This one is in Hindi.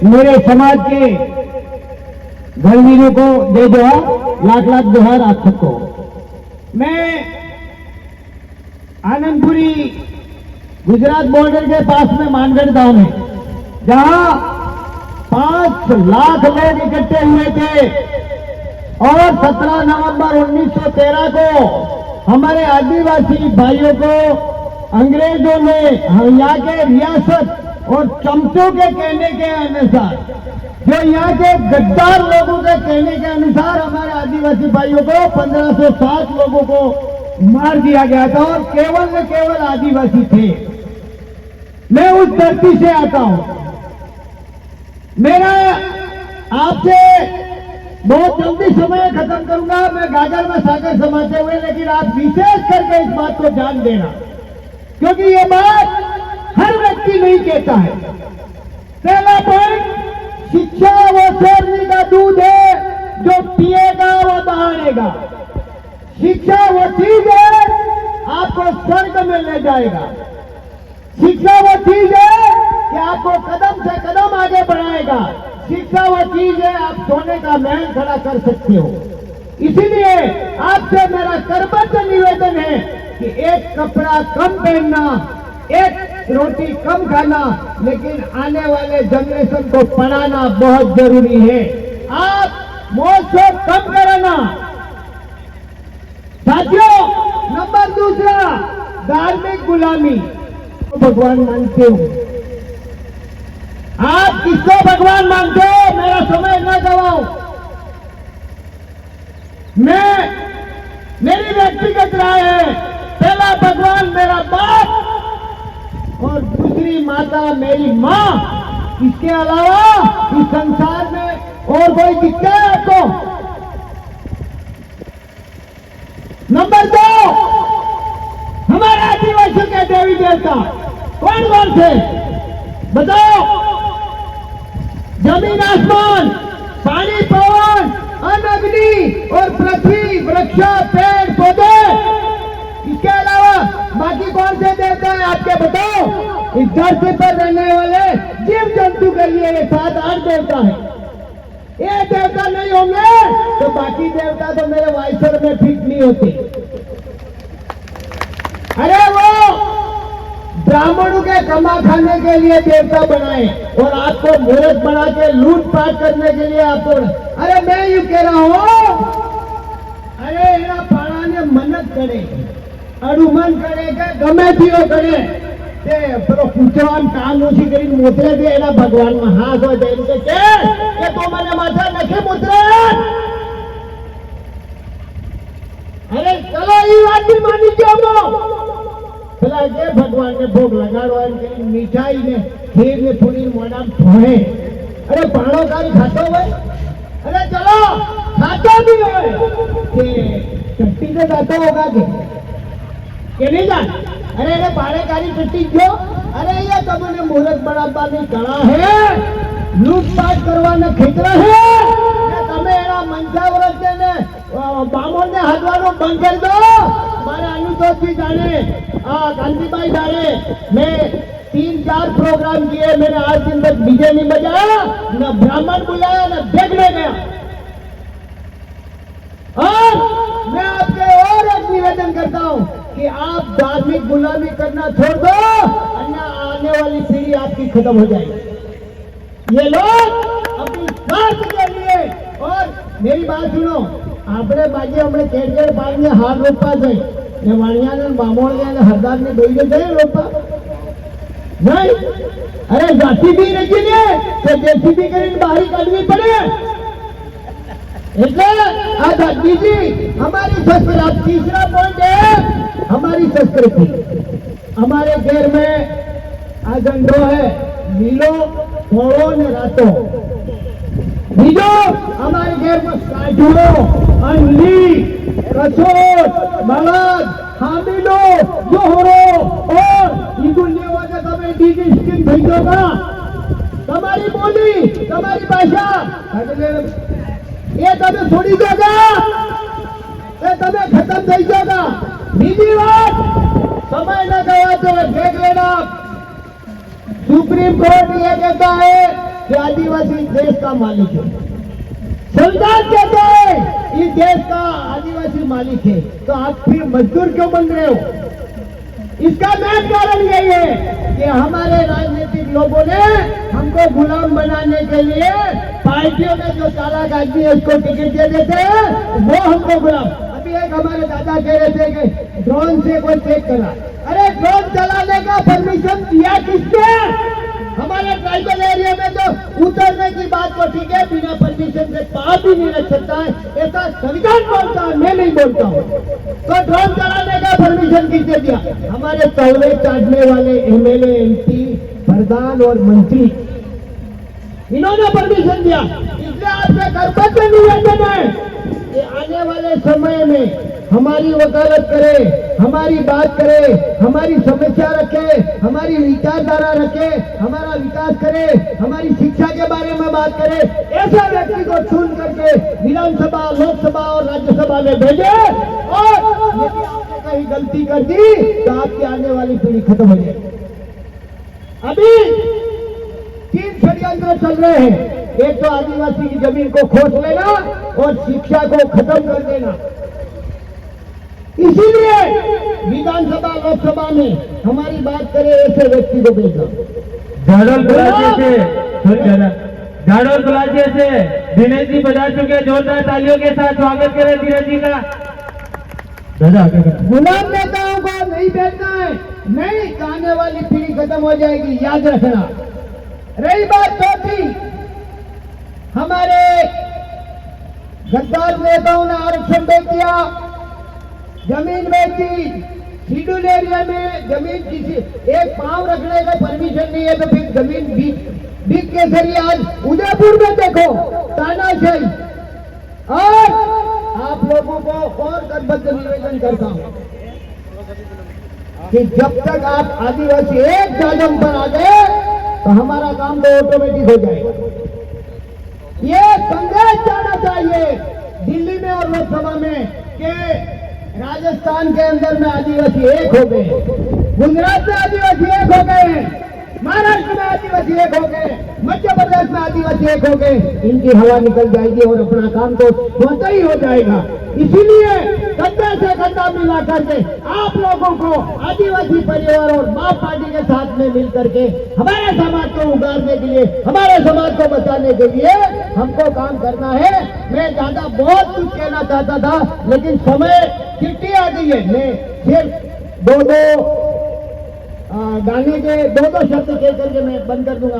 मेरे समाज के धर्मवीरों को जय जोहार, लाख लाख जोहार आप सबको। मैं आनंदपुरी गुजरात बॉर्डर के पास में मानगढ़ गांव में, जहां 5 लाख लोग इकट्ठे हुए थे और 17 नवंबर 1913 को हमारे आदिवासी भाइयों को अंग्रेजों ने यहाँ के रियासत और चमचों के कहने के अनुसार, जो यहाँ के गद्दार लोगों के कहने के अनुसार हमारे आदिवासी भाइयों को 1560 लोगों को मार दिया गया था और केवल न केवल आदिवासी थे। मैं उस धरती से आता हूं। मेरा आपसे बहुत जल्दी समय खत्म करूंगा, मैं गागर में सागर समाते हुए, लेकिन आप विशेष करके इस बात को जान देना, क्योंकि ये बात हर व्यक्ति नहीं कहता है। पहला पॉइंट, शिक्षा वो शेरनी का दूध है, जो पिएगा वो दहाड़ेगा। शिक्षा वो चीज है आपको स्वर्ग में ले जाएगा। शिक्षा वो चीज है कि आपको कदम से कदम आगे बढ़ाएगा। शिक्षा वो चीज है आप सोने का महल खड़ा कर सकते हो। इसीलिए आपसे मेरा करबद्ध निवेदन है कि एक कपड़ा कम पहनना, एक रोटी कम खाना, लेकिन आने वाले जनरेशन को पढ़ाना बहुत जरूरी है। आप मौज शौक कम कराना। साथियों, नंबर दूसरा, धार्मिक गुलामी। भगवान मानते हो आप, किसको भगवान मानते हो? मेरा समय न गवाओ। मेरी व्यक्तिगत राय है, पहला भगवान मेरा बाप और दूसरी माता मेरी मां। इसके अलावा इस संसार में और कोई दिखता है आपको? नंबर 2, हमारे आदिवासियों के देवी देवता कौन कौन थे बताओ? जमीन आसमान, पानी पवन, अन्न अग्नि और पृथ्वी, वृक्ष, पेड़ पौधे। इसके अलावा बाकी कौन से देवता हैं आपके बताओ? इस धरती पर रहने वाले जीव जंतु के लिए ये 7-8 देवता है। ये देवता नहीं होंगे तो बाकी देवता तो मेरे वाइसर में फिट नहीं होते। अरे वो ब्राह्मणों के कमा खाने के लिए देवता बनाए और आपको मूर्ख बना के लूटपाट करने के लिए आपको। अरे मैं यूं कह रहा हूं, अरे एना पाणा ने मन्नत करे, अड़ुमन करे के गमे थीओ करे ते पेलो पूछवान कान ओછી કરીને મોકલે દે એના ભગવાનમાં હાથ હોય તેમ કે તો મને માથા નખે મુતરે। અરે ચલો ઈ વાત ની માની ગયો પેલા કે ભગવાન ને ભોગ લગાડવા કે મીઠાઈ ને ખીર ને પૂરી મોઢામાં ઢોળે। અરે પાણો કાઈ ખાતો હોય? અરે ચલો ખાતો भी હોય કે ચટ્ટી से जाता होगा કે नहीं जाता? अरे ये पाड़ेकारी चट्टी जो, अरे ये तमने मुहूर्त बनावવાની કળા है, लूटपाट કરવાના ખેતરા है। તમે એના મંચાવ્રત ને બામણને હાથવાનું બંધ કરી દો। મારા અનુસોજી જાણે, કાંતિભાઈ જાણે, मैं 3-4 प्रोग्राम किए, मैंने आज दिन तक डीजे नहीं बजाया, न ब्राह्मण बुलाया, न देखने गया। और मैं आपके और एक निवेदन करता हूं कि आप धार्मिक गुलामी करना छोड़ दो, अन्य आने वाली पीढ़ी आपकी खत्म हो जाएगी। ये लोग अपनी स्वार्थ के लिए। और मेरी बात सुनो, आपने बाजी हमने केड़ पाल में हार रोपा जाए ने वाणिया ने बामोड़ ने हरदार ने दोई जाए रोपा नहीं। अरे जाति भी नहीं ने तो जेसीबी કરીને બહાર કાઢવી પડે। એટલે આ બીજી हमारी संस्कृति। तीसरा पॉइंट है हमारी संस्कृति। हमारे घर में आ झंडो है, नीलो थोड़ो ने रातो। बीजो हमारे घर में काजूरो, अंडी, कसोट, मलाद, हामिलो, जोहरो और ईगुल्य वजह तमे डीजी स्किन થઈ જોગા। તમારી બોલી, તમારી ભાષા ये तमे छोड़ी दोगा, ये तमे खत्म થઈ જોગા। બીજી વાત, समय न गया तो देख लेना। सुप्रीम कोर्ट ये कहता है कि आदिवासी देश का मालिक है। संविधान कहते हैं इस देश का आदिवासी मालिक है, तो आप फिर मजदूर क्यों बन रहे हो? इसका मेन कारण यही है कि हमारे राजनीतिक लोगों ने हमको गुलाम बनाने के लिए पार्टियों में जो चालाक आदमी है उसको टिकट दे देते हैं, वो हमको गुलाम। अभी एक हमारे दादा कह रहे थे कि ड्रोन से कोई चेक करा। अरे ड्रोन चलाने का परमिशन दिया किसने? हमारे ट्राइबल एरिया में तो उतरने की बात तो ठीक है, बिना परमिशन से पार भी नहीं रख सकता है, ऐसा संविधान बोलता है, मैं नहीं बोलता हूँ। तो ड्रोन चलाने का परमिशन किसने दिया? हमारे तलवे चाटने वाले एमएलए, एमपी, प्रधान और मंत्री, इन्होंने परमिशन दिया। इसलिए आपसे कर्तव्य निवेदन है कि आने वाले समय में हमारी वकालत करे, हमारी बात करे, हमारी समस्या रखे, हमारी विचारधारा रखे, हमारा विकास करे, हमारी शिक्षा के बारे में बात करे। ऐसे व्यक्ति को चुन करके विधानसभा, लोकसभा और राज्यसभा में भेजे, और यदि आपने कहीं गलती कर दी तो आपकी आने वाली पीढ़ी खत्म हो जाएगी। अभी 3 षड्यंत्र चल रहे हैं। एक तो आदिवासी की जमीन को खोस लेना और शिक्षा को खत्म कर देना। इसीलिए विधानसभा, लोकसभा में हमारी बात करे ऐसे व्यक्ति को भेजना। झाड़ोल बलाचे से दिनेश जी बजा चुके, जोरदार तालियों के साथ स्वागत करें दिनेश जी का। गुलाम नेताओं को नहीं भेजना है, नहीं तो आने वाली पीढ़ी खत्म हो जाएगी, याद रखना। रही बात चौथी, हमारे गद्दार नेताओं ने आरक्षण दे दिया, जमीन बेची, शेड्यूल एरिया में जमीन किसी एक पांव रखने का परमिशन नहीं है, तो फिर जमीन बीच के जरिए आज उदयपुर में देखो तानाशाही। और आप लोगों को और करबद्ध निवेदन करता हूं कि जब तक आप आदिवासी एक कदम पर आ गए तो हमारा काम तो ऑटोमेटिक हो जाएगा। ये संदेश जाना चाहिए दिल्ली में और लोकसभा में कि राजस्थान के अंदर में आदिवासी एक हो गए, गुजरात में आदिवासी एक हो गए, महाराष्ट्र में आदिवासी एक हो गए, मध्य प्रदेश में आदिवासी एक हो गए। इनकी हवा निकल जाएगी और अपना काम तो स्वतः ही हो जाएगा। इसीलिए कंधे से कंधा मिला करके आप लोगों को आदिवासी परिवार और मां पार्टी के साथ में मिल करके हमारे समाज को उगारने के लिए, हमारे समाज को बचाने के लिए हमको काम करना है। मैं ज्यादा बहुत कुछ कहना चाहता था, लेकिन समय चिट्ठी आ गई है। मैं सिर्फ दो गाने के दो शब्द कह करके मैं बंद कर दूंगा।